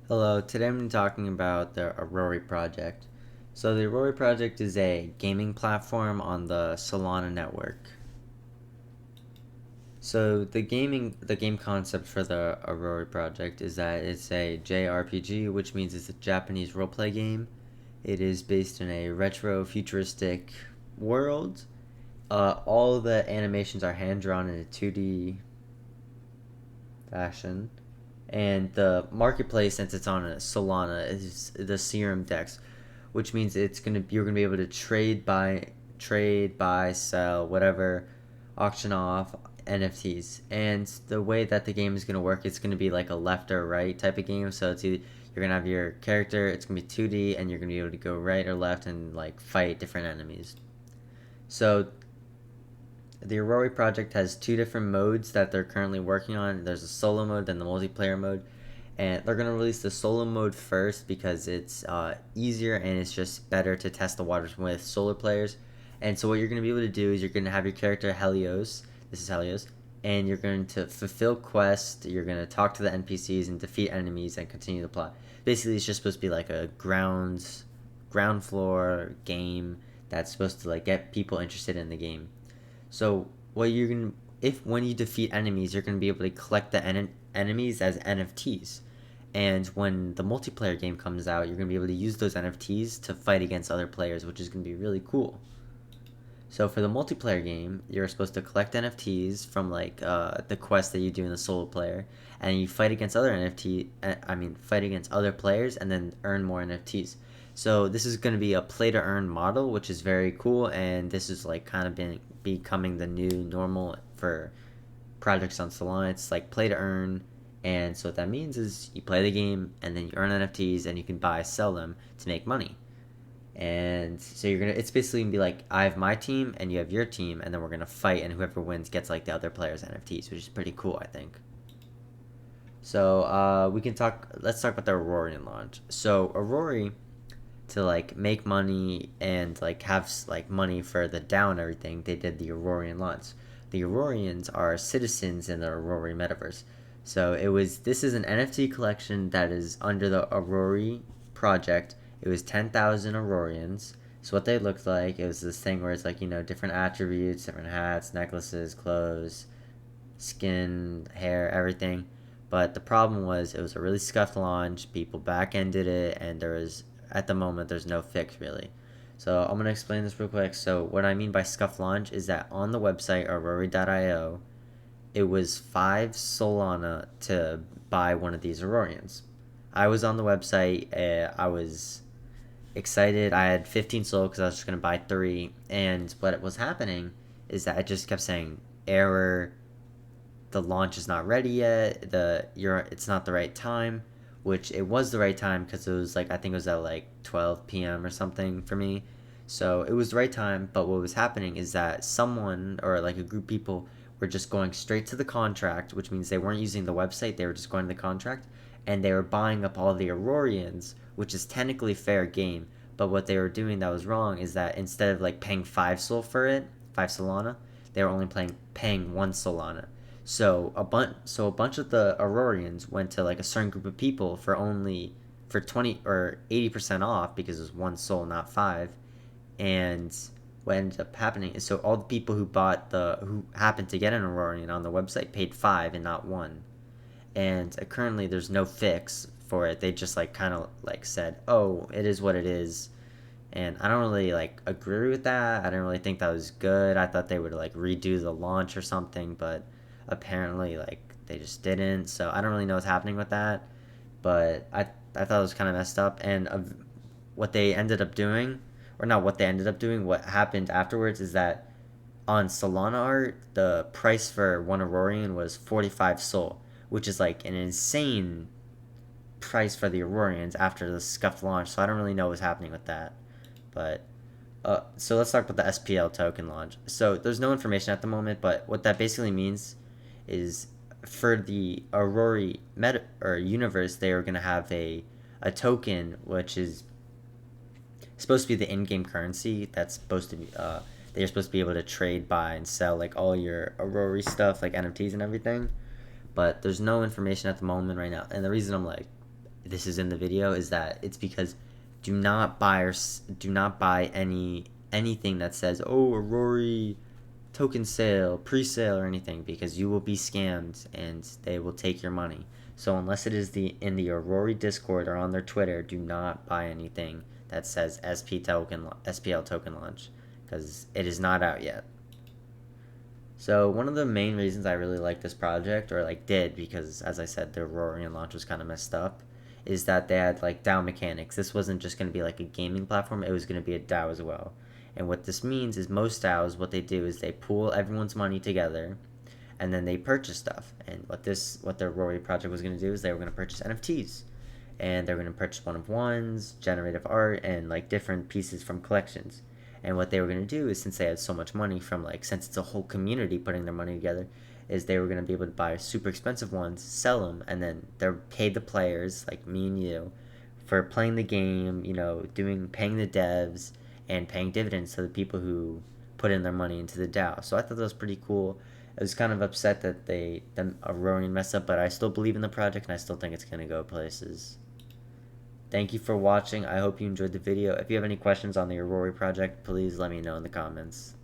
Hello, today I'm talking about the Aurory project. So the Aurory project is a gaming platform on the Solana network. So the game concept for the Aurory project is that it's a JRPG, which means it's a Japanese roleplay game. It is based in a retro futuristic world. All the animations are hand drawn in a 2D fashion. And the marketplace, since it's on a Solana, is the Serum Dex, which means you're gonna be able to trade, buy, sell, whatever, auction off NFTs. And the way that the game is gonna work, it's gonna be like a left or right type of game. So you're gonna have your character, it's gonna be 2D, and you're gonna be able to go right or left and like fight different enemies. So the Aurory project has two different modes that they're currently working on. There's a solo mode, then the multiplayer mode, and they're gonna release the solo mode first because it's easier and it's just better to test the waters with solo players. And so what you're gonna be able to do is you're gonna have your character Helios. This is Helios, and you're going to fulfill quests. You're gonna talk to the NPCs and defeat enemies and continue the plot. Basically, it's just supposed to be like a ground floor game that's supposed to like get people interested in the game. So what you're gonna if when you defeat enemies, you're gonna be able to collect the enemies as NFTs. And when the multiplayer game comes out, you're gonna be able to use those NFTs to fight against other players, which is gonna be really cool. So for the multiplayer game, you're supposed to collect NFTs from like the quest that you do in the solo player, and you fight against other fight against other players, and then earn more NFTs. So this is going to be a play to earn model, which is very cool, and this is like kind of been becoming the new normal for projects on Solana. It's like play to earn, and so what that means is you play the game, and then you earn NFTs, and you can buy, sell them to make money. And so it's basically gonna be like I have my team and you have your team, and then we're gonna fight, and whoever wins gets like the other player's NFTs, which is pretty cool, I think. So we can talk. Let's talk about the Aurorian launch. So Aurory, to like make money and like have like money for the DAO and everything, they did the Aurorian launch. The Aurorians are citizens in the Aurory metaverse. So this is an NFT collection that is under the Aurory project. It was 10,000 Aurorians. So what they looked like, it was this thing where it's like, different attributes, different hats, necklaces, clothes, skin, hair, everything. But the problem was it was a really scuffed launch. People back ended it, and at the moment, there's no fix really. So I'm gonna explain this real quick. So what I mean by scuffed launch is that on the website Aurory.io, it was 5 Solana to buy one of these Aurorians. I was on the website. I was excited. I had 15 Sol because I was just gonna buy three. And what was happening is that it just kept saying error, the launch is not ready yet. It's not the right time, which it was the right time because it was like I think it was at like 12 p.m. or something for me. So it was the right time, but what was happening is that someone or like a group of people were just going straight to the contract, which means they weren't using the website, they were just going to the contract, and they were buying up all the Aurorians, which is technically fair game. But what they were doing that was wrong is that instead of like paying 5 Sol for it, 5 Solana, they were only paying 1 Solana. So a bunch of the Aurorians went to like a certain group of people for 20 or 80% off because it was 1 Sol, not five. And what ended up happening is so all the people who happened to get an Aurorian on the website paid five and not one. And currently there's no fix for it. They just like kind of like said, "Oh, it is what it is." And I don't really like agree with that. I didn't really think that was good. I thought they would like redo the launch or something, but apparently like they just didn't. So I don't really know what's happening with that. But I thought it was kind of messed up. And what they ended up doing, or not what they ended up doing, what happened afterwards is that on Solana art, the price for one Aurorian was 45 Sol, which is like an insane price for the Aurorians after the scuffed launch. So I don't really know what's happening with that. But so let's talk about the SPL token launch. So there's no information at the moment, but what that basically means is for the Aurory meta or universe, they are going to have a token which is supposed to be the in-game currency that's supposed to be they're supposed to be able to trade, buy, and sell like all your Aurory stuff, like NFTs and everything. But there's no information at the moment right now, and the reason I'm like this is in the video is that it's because do not buy do not buy anything that says, oh, Aurory token sale, pre-sale, or anything, because you will be scammed and they will take your money. So unless it is in the Aurory Discord or on their Twitter, do not buy anything that says SPL token launch, because it is not out yet. So one of the main reasons I really like this project, or like did, because as I said, the Aurorian launch was kind of messed up, is that they had like DAO mechanics. This wasn't just going to be like a gaming platform; it was going to be a DAO as well. And what this means is most DAOs, what they do is they pool everyone's money together, and then they purchase stuff. And what the Aurory project was going to do is they were going to purchase NFTs, and they're going to purchase one of ones, generative art, and like different pieces from collections. And what they were going to do is, since they had so much money from like, since it's a whole community putting their money together, is they were going to be able to buy super expensive ones, sell them, and then they're paid the players like me and you for playing the game, paying the devs and paying dividends to the people who put in their money into the DAO. So I thought that was pretty cool. I was kind of upset that the Aurorian messed up, but I still believe in the project and I still think it's going to go places. Thank you for watching. I hope you enjoyed the video. If you have any questions on the Aurory project, please let me know in the comments.